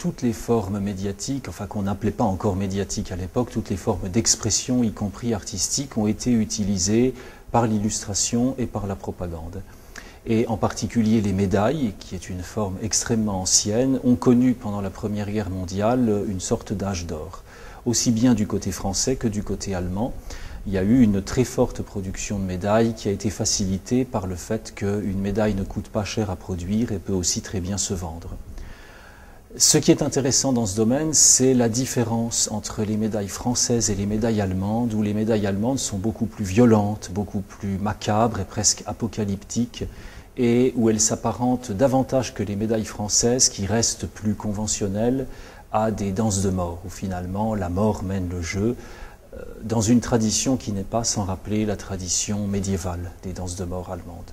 toutes les formes médiatiques, enfin qu'on n'appelait pas encore médiatiques à l'époque, toutes les formes d'expression, y compris artistiques, ont été utilisées par l'illustration et par la propagande. Et en particulier les médailles, qui est une forme extrêmement ancienne, ont connu pendant la Première Guerre mondiale une sorte d'âge d'or, aussi bien du côté français que du côté allemand. Il y a eu une très forte production de médailles qui a été facilitée par le fait qu'une médaille ne coûte pas cher à produire et peut aussi très bien se vendre. Ce qui est intéressant dans ce domaine, c'est la différence entre les médailles françaises et les médailles allemandes, où les médailles allemandes sont beaucoup plus violentes, beaucoup plus macabres et presque apocalyptiques, et où elles s'apparentent davantage que les médailles françaises, qui restent plus conventionnelles, à des danses de mort, où finalement la mort mène le jeu, dans une tradition qui n'est pas sans rappeler la tradition médiévale des danses de mort allemandes.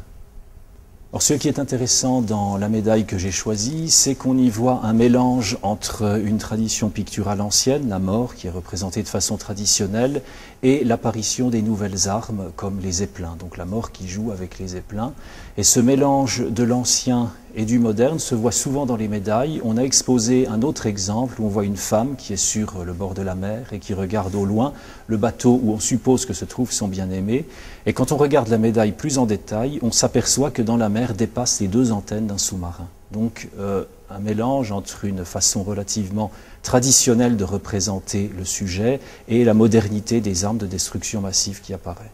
Alors, ce qui est intéressant dans la médaille que j'ai choisie, c'est qu'on y voit un mélange entre une tradition picturale ancienne, la mort, qui est représentée de façon traditionnelle, et l'apparition des nouvelles armes, comme les zeppelins, donc la mort qui joue avec les zeppelins. Et ce mélange de l'ancien et du moderne se voit souvent dans les médailles. On a exposé un autre exemple où on voit une femme qui est sur le bord de la mer et qui regarde au loin le bateau où on suppose que se trouve son bien-aimé. Et quand on regarde la médaille plus en détail, on s'aperçoit que dans la mer dépassent les deux antennes d'un sous-marin. Donc un mélange entre une façon relativement traditionnelle de représenter le sujet et la modernité des armes de destruction massive qui apparaît.